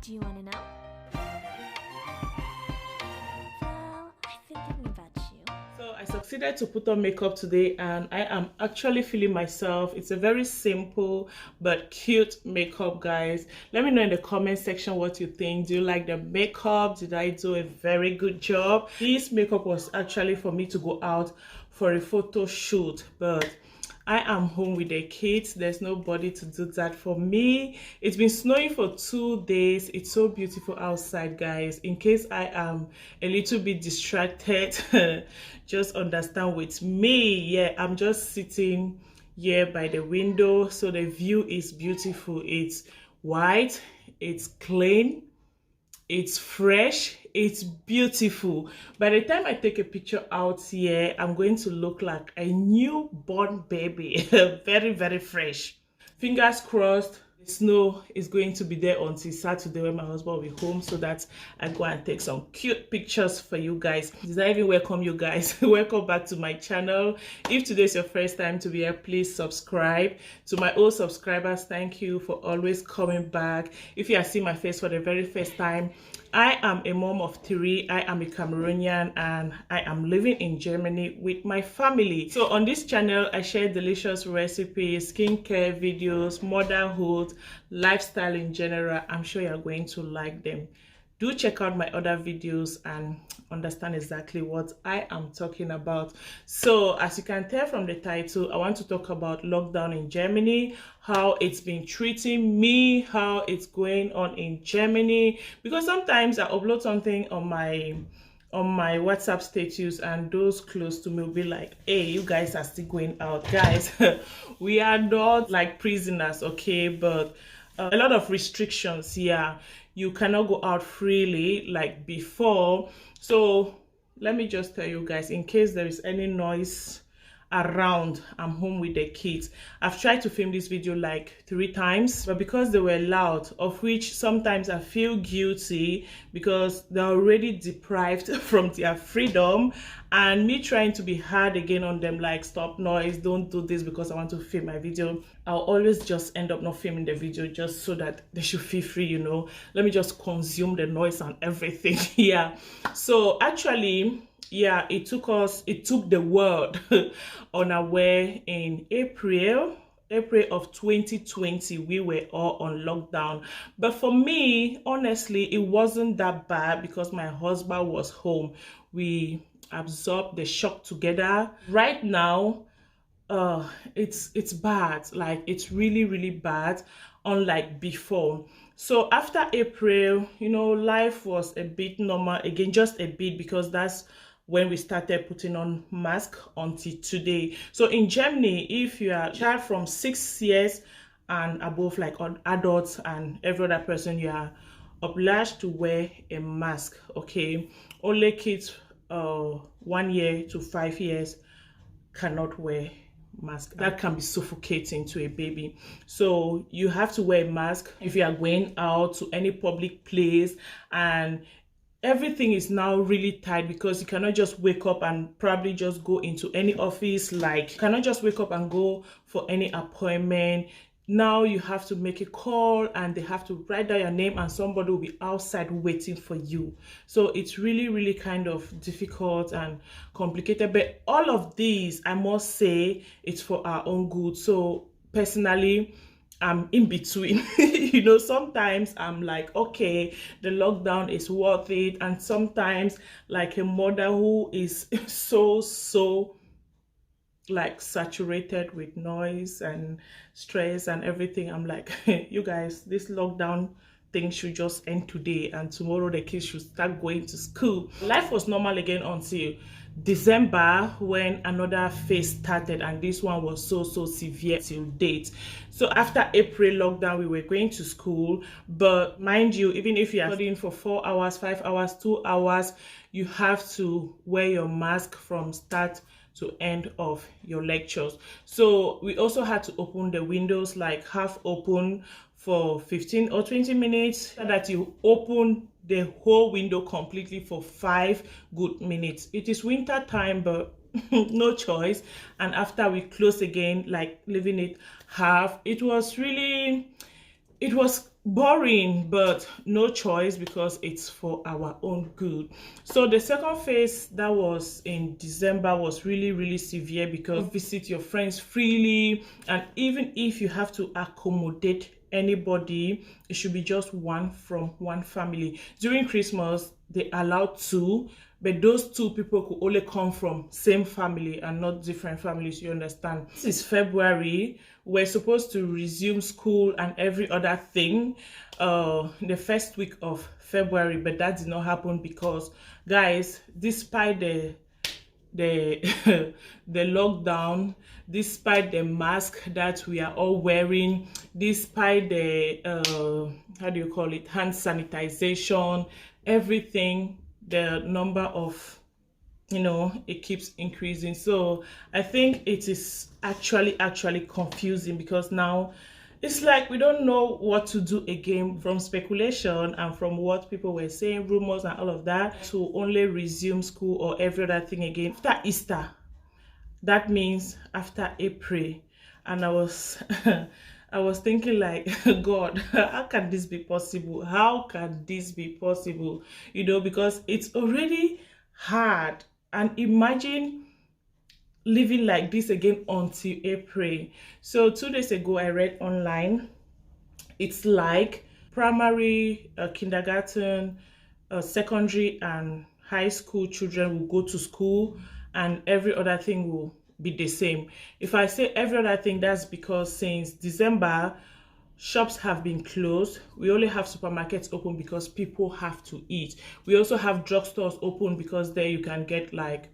Do you want to know? Well, I've been thinking about you. So I succeeded to put on makeup today and I am actually feeling myself. It's a very simple but cute makeup, guys. Let me know in the comment section what you think. Do you like the makeup? Did I do a very good job? This makeup was actually for me to go out for a photo shoot, but I am home with the kids. There's nobody to do that for me. It's been snowing for 2 days. It's so beautiful outside, guys. In case I am a little bit distracted, just understand with me. Yeah, I'm just sitting here by the window. So the view is beautiful. It's white, it's clean, it's fresh, it's beautiful. By the time I take a picture out here, I'm going to look like a newborn baby. Very fresh. Fingers crossed the snow is going to be there until Saturday when my husband will be home, so that I go and take some cute pictures for you guys. Did I even welcome you guys? Welcome back to my channel. If today is your first time to be here, please subscribe. To my old subscribers, thank you for always coming back. If you are seeing my face for the very first time, I am a mom of 3. I am a Cameroonian and I am living in Germany with my family. So on this channel, I share delicious recipes, skincare videos, motherhood, lifestyle in general. I'm sure you're going to like them. Do check out my other videos and understand exactly what I am talking about. So as you can tell from the title, I want to talk about lockdown in Germany, how it's been treating me, how it's going on in Germany, because sometimes I upload something on my WhatsApp status and those close to me will be like, hey, you guys are still going out. Guys, we are not like prisoners, okay? But a lot of restrictions here. You cannot go out freely like before. So let me just tell you guys, in case there is any noise around, I'm home with the kids. I've tried to film this video like 3 times, but because they were loud, of which sometimes I feel guilty because they're already deprived from their freedom, and me trying to be hard again on them, like, stop noise, don't do this because I want to film my video, I'll always just end up not filming the video just so that they should feel free, you know. Let me just consume the noise and everything. Yeah, so actually, yeah, it took the world unaware in April of 2020. We were all on lockdown, but for me, honestly, it wasn't that bad because my husband was home. We absorbed the shock together. Right now, it's bad. Like, it's really bad, unlike before. So after April, you know, life was a bit normal again, just a bit, because that's when we started putting on mask until today. So in Germany, if you are a child from 6 years and above, like on adults and every other person, you are obliged to wear a mask, okay? Only kids 1 year to 5 years cannot wear mask. That can be suffocating to a baby. So you have to wear a mask if you are going out to any public place, and everything is now really tight because you cannot just wake up and probably just go into any office. Like, you cannot just wake up and go for any appointment. Now you have to make a call and they have to write down your name and somebody will be outside waiting for you. So it's really kind of difficult and complicated, but all of these, I must say, it's for our own good. So personally, I'm in between. You know, sometimes I'm like, okay, the lockdown is worth it, and sometimes, like a mother who is so like saturated with noise and stress and everything, I'm like, you guys, this lockdown thing should just end today and tomorrow the kids should start going to school. Life was normal again until December, when another phase started, and this one was so severe till date. So after April lockdown, we were going to school, but mind you, even if you are studying for 4 hours, 5 hours, 2 hours, you have to wear your mask from start to end of your lectures. So we also had to open the windows, like half open for 15 or 20 minutes, so that you open the whole window completely for 5 good minutes. It is winter time, but no choice. And after we close again, like leaving it half, it was really it was boring, but no choice because it's for our own good. So the second phase that was in December was really severe because you visit your friends freely, and even if you have to accommodate anybody, it should be just one from one family. During Christmas they allowed two, but those two people could only come from same family and not different families, you understand. This is February. We're supposed to resume school and every other thing the first week of February, but that did not happen because, guys, despite the the lockdown, despite the mask that we are all wearing, despite the how do you call it, hand sanitization, everything, the number of, it keeps increasing. So I think it is actually confusing because now it's like we don't know what to do again, from speculation and from what people were saying, rumors and all of that, to only resume school or every other thing again after Easter. That means after April. And I was I was thinking like, God, how can this be possible? How can this be possible? Because it's already hard. And imagine living like this again until April. So 2 days ago, I read online, it's like primary, kindergarten, secondary and high school children will go to school and every other thing will be the same. If I say every other thing, that's because since December, shops have been closed. We only have supermarkets open because people have to eat. We also have drugstores open because there you can get like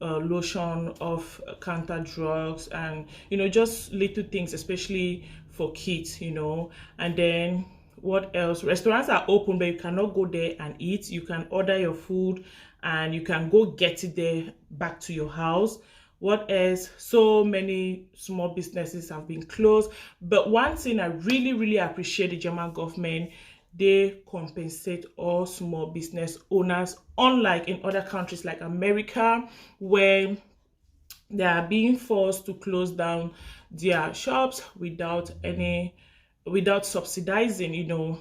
lotion, off counter drugs, and just little things, especially for kids. And then what else? Restaurants are open, but you cannot go there and eat. You can order your food and you can go get it there back to your house. What else? So many small businesses have been closed. But one thing I really appreciate the German government, they compensate all small business owners, unlike in other countries like America, where they are being forced to close down their shops without subsidizing.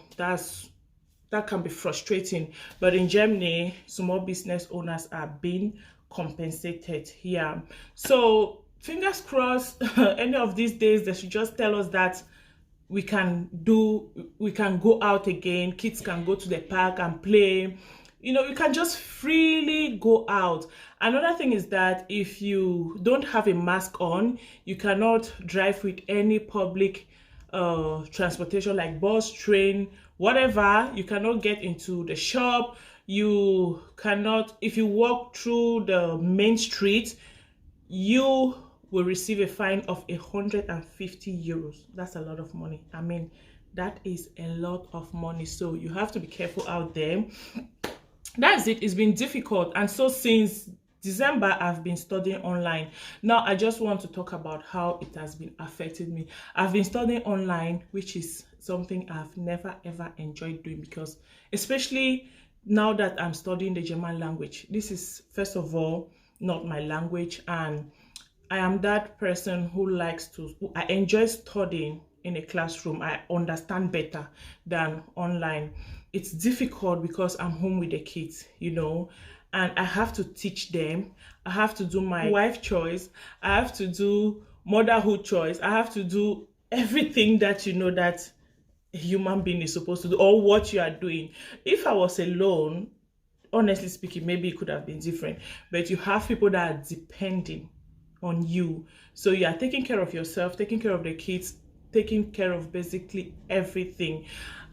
That can be frustrating. But in Germany, small business owners are being compensated here. So fingers crossed, any of these days they should just tell us that we can go out again. Kids can go to the park and play. You can just freely go out. Another thing is that if you don't have a mask on, you cannot drive with any public transportation like bus, train, whatever. You cannot get into the shop. You cannot, if you walk through the main street, you will receive a fine of 150 euros. That's a lot of money. I mean, that is a lot of money. So you have to be careful out there. That's it. It's been difficult. And so since December, I've been studying online. Now, I just want to talk about how it has been affecting me. I've been studying online, which is something I've never ever enjoyed doing, because especially now that I'm studying the German language, this is, first of all, not my language, and I am that person who I enjoy studying in a classroom. I understand better than online. It's difficult because I'm home with the kids, and I have to teach them. I have to do my wife choice. I have to do motherhood choice. I have to do everything that that a human being is supposed to do, or what you are doing. If I was alone, honestly speaking, maybe it could have been different. But you have people that are depending on you. So you are taking care of yourself, taking care of the kids, taking care of basically everything.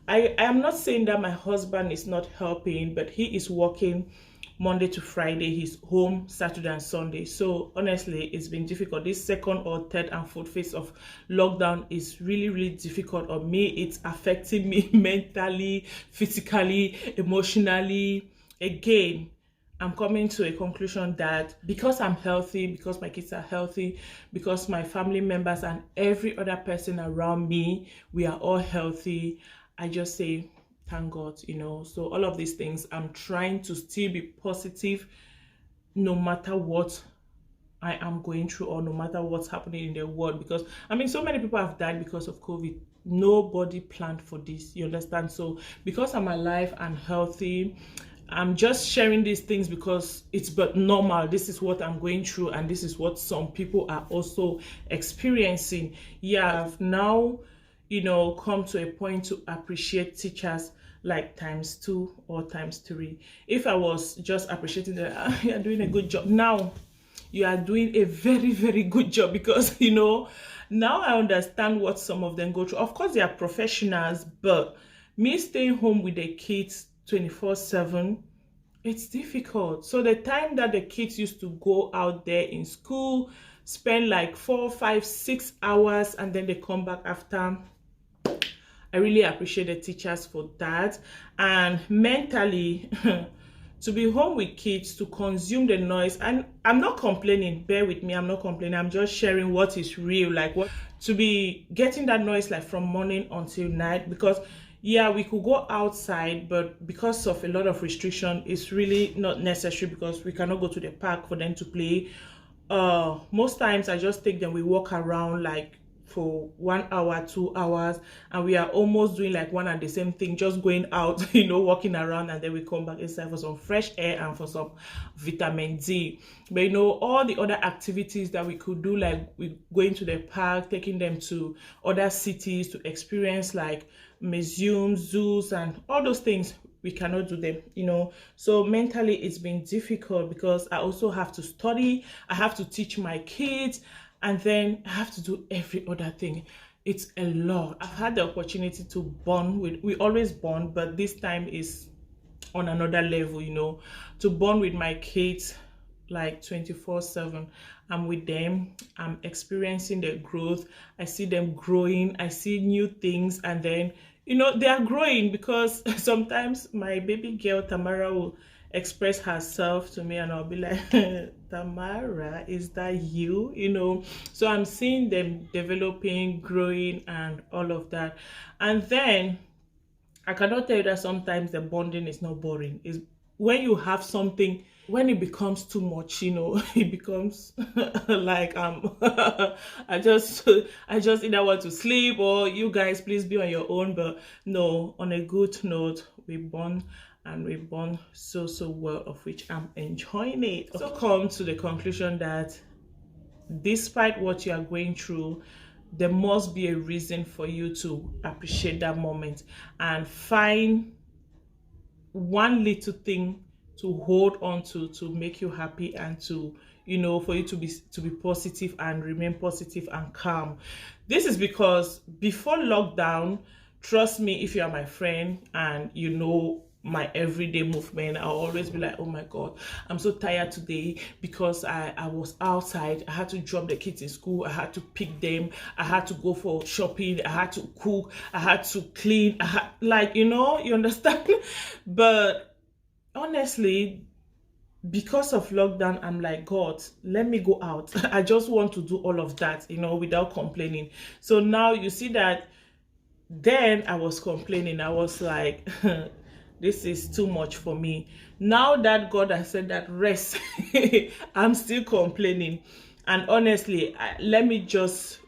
I am not saying that my husband is not helping, but he is working Monday to Friday. He's home Saturday and Sunday. So honestly, it's been difficult. This second or third and fourth phase of lockdown is really difficult on me. It's affecting me mentally, physically, emotionally. Again, I'm coming to a conclusion that because I'm healthy, because my kids are healthy, because my family members and every other person around me, we are all healthy, I just say, thank God, So all of these things, I'm trying to still be positive no matter what I am going through, or no matter what's happening in the world. Because I mean, so many people have died because of COVID. Nobody planned for this, you understand? So because I'm alive and healthy, I'm just sharing these things because it's but normal. This is what I'm going through, and this is what some people are also experiencing. Yeah, I've now, come to a point to appreciate teachers like ×2 or ×3. If I was just appreciating that, you're doing a good job, now you are doing a very, very good job, because now I understand what some of them go through. Of course, they are professionals, but me staying home with the kids 24/7, it's difficult. So the time that the kids used to go out there in school, spend like 4, 5, 6 hours, and then they come back after, I really appreciate the teachers for that. And mentally, to be home with kids, to consume the noise, and I'm not complaining, bear with me, I'm not complaining, I'm just sharing what is real, like what to be getting that noise like from morning until night. Because yeah, we could go outside, but because of a lot of restriction, it's really not necessary, because we cannot go to the park for them to play. Most times I just take them, we walk around like for 1 hour, 2 hours, and we are almost doing like one and the same thing, just going out, walking around, and then we come back inside for some fresh air and for some vitamin D. But all the other activities that we could do, like we going to the park, taking them to other cities to experience like museums, zoos, and all those things, we cannot do them. So mentally it's been difficult, because I also have to study, I have to teach my kids, and then I have to do every other thing. It's a lot. I've had the opportunity to bond with, we always bond, but this time is on another level, to bond with my kids like 24/7. I'm with them, I'm experiencing their growth, I see them growing, I see new things, and then they are growing, because sometimes my baby girl Tamara will express herself to me, and I'll be like, Tamara, is that you? So I'm seeing them developing, growing, and all of that. And then I cannot tell you that sometimes the bonding is not boring. Is when you have something, when it becomes too much, it becomes like I just either want to sleep, or you guys please be on your own. But no, on a good note, we bond, and we bond so well, of which I'm enjoying it. So come to the conclusion that despite what you are going through, there must be a reason for you to appreciate that moment and find one little thing to hold on to make you happy, and to for you to be positive and remain positive and calm. This is because before lockdown, trust me, if you are my friend and my everyday movement, I'll always be like, oh my god, I'm so tired today, because I was outside, I had to drop the kids in school, I had to pick them, I had to go for shopping, I had to cook, I had to clean, I had, like, you understand. But honestly, because of lockdown, I'm like, God, let me go out. I just want to do all of that, without complaining. So now you see that then I was complaining, I was like, this is too much for me. Now that God has said that rest, I'm still complaining. And honestly, let me just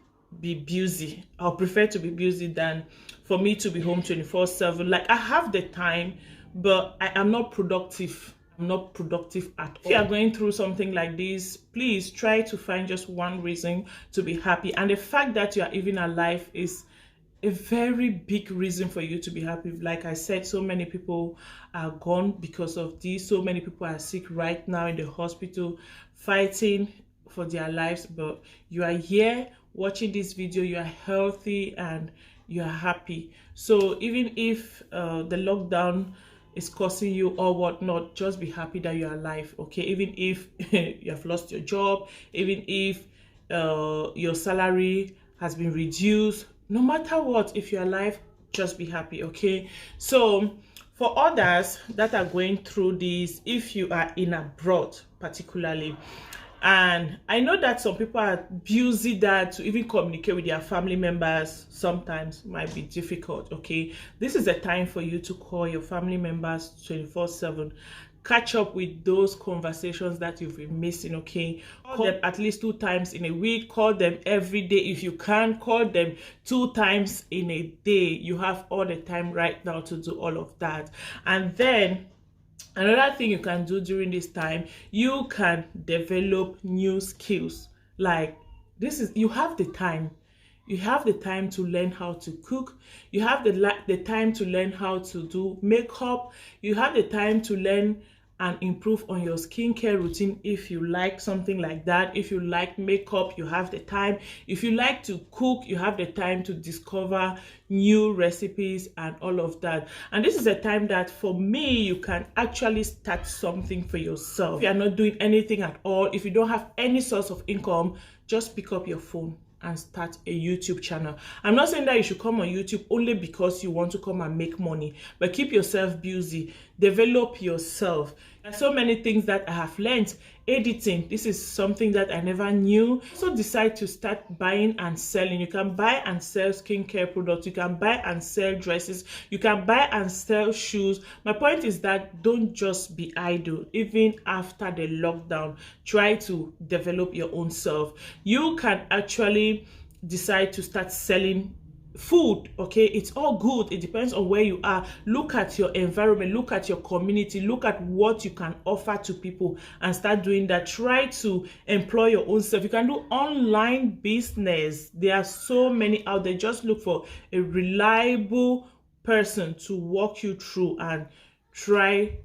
be busy. I'll prefer to be busy than for me to be home 24/7. Like, I have the time, but I am not productive. I'm not productive at all. If you are going through something like this, please try to find just one reason to be happy. And the fact that you are even alive is a very big reason for you to be happy. Like I said, so many people are gone because of this. So many people are sick right now in the hospital, fighting for their lives. But you are here watching this video, you are healthy and you are happy. So even if the lockdown is causing you or whatnot, just be happy that you're alive, okay? Even if you have lost your job, even if your salary has been reduced, no matter what, if you're alive, just be happy, okay? So for others that are going through this, if you are in abroad particularly, and I know that some people are busy, that to even communicate with their family members sometimes might be difficult, okay? This is a time for you to call your family members 24/7. catch up with those conversations that you've been missing. Okay, call them at least 2 times in a week. Call them every day if you can. Call them 2 times in a day. You have all the time right now to do all of that. And then another thing you can do during this time, you can develop new skills. Like, you have the time. You have the time to learn how to cook. You have the time to learn how to do makeup. You have the time to learn and improve on your skincare routine if you like something like that. If you like makeup, you have the time. If you like to cook, you have the time to discover new recipes and all of that. And this is a time that, for me, you can actually start something for yourself. If you are not doing anything at all, if you don't have any source of income, just pick up your phone and start a YouTube channel. I'm not saying that you should come on YouTube only because you want to come and make money, but keep yourself busy, develop yourself. There's so many things that I have learned. Editing, this is something that I never knew. Also decide to start buying and selling. You can buy and sell skincare products. You can buy and sell dresses. You can buy and sell shoes. My point is that don't just be idle. Even after the lockdown, try to develop your own self. You can actually decide to start selling food. Okay, it's all good. It depends on where you are. Look at your environment, look at your community, look at what you can offer to people and start doing that. Try to employ your own self. You can do online business. There are so many out there. Just look for a reliable person to walk you through and try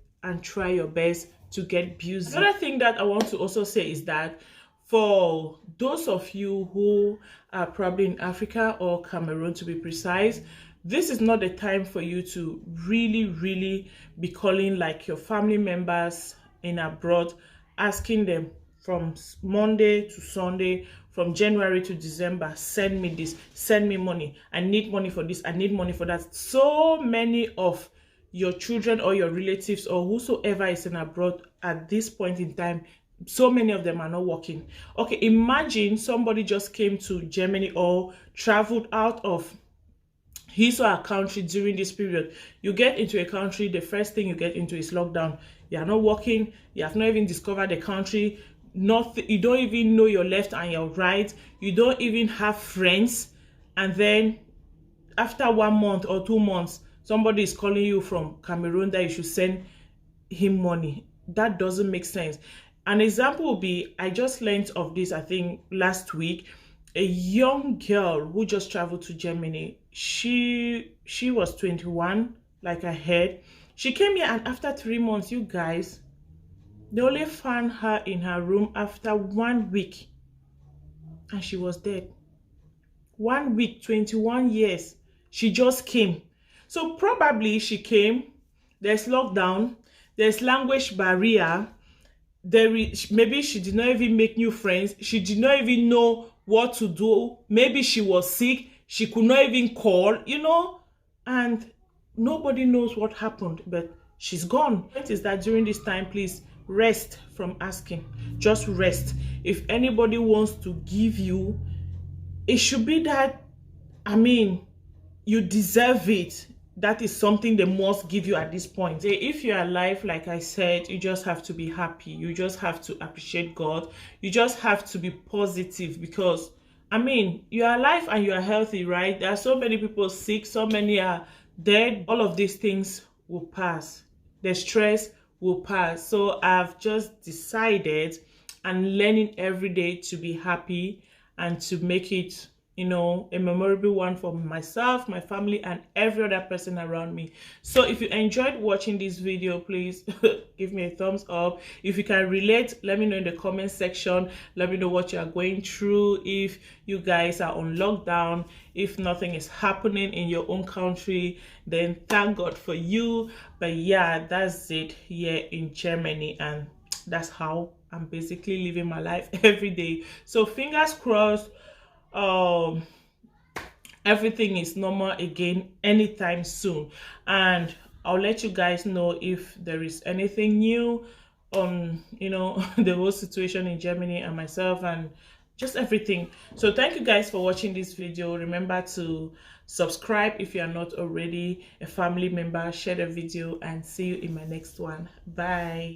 your best to get busy. Another thing that I want to also say is that for those of you who are probably in Africa or Cameroon, to be precise, this is not the time for you to really be calling like your family members in abroad, asking them from Monday to Sunday, from January to December, send me this, send me money, I need money for this, I need money for that. So many of your children or your relatives or whosoever is in abroad at this point in time, so many of them are not working. Okay, imagine somebody just came to Germany or traveled out of his or her country during this period. You get into a country, the first thing you get into is lockdown. You are not working, you have not even discovered the country, you don't even know your left and your right, you don't even have friends, and then after 1 month or 2 months, somebody is calling you from Cameroon that you should send him money. That doesn't make sense. An example will be, I just learned of this, I think last week, a young girl who just traveled to Germany. She was 21, like I heard. She came here, and after 3 months, you guys, they only found her in her room after 1 week, and she was dead. 1 week, 21 years. She just came. So probably she came, there's lockdown, there's language barrier, maybe she did not even make new friends, she did not even know what to do, maybe she was sick, she could not even call, and nobody knows what happened, but she's gone. The point is that during this time, please rest from asking. Just rest. If anybody wants to give you, it should be that, you deserve it. That is something they must give you at this point. If you're alive, like I said, you just have to be happy. You just have to appreciate God. You just have to be positive because, you're alive and you're healthy, right? There are so many people sick, so many are dead. All of these things will pass. The stress will pass. So I've just decided and learning every day to be happy and to make it a memorable one for myself, my family, and every other person around me. So if you enjoyed watching this video, please give me a thumbs up. If you can relate, let me know in the comment section. Let me know what you are going through, if you guys are on lockdown, if nothing is happening in your own country, then thank God for you. But yeah, that's it here in Germany, and that's how I'm basically living my life every day. So fingers crossed, everything is normal again anytime soon, and I'll let you guys know if there is anything new on the whole situation in Germany and myself and just everything. So thank you guys for watching this video. Remember to subscribe if you are not already a family member, share the video, and see you in my next one. Bye.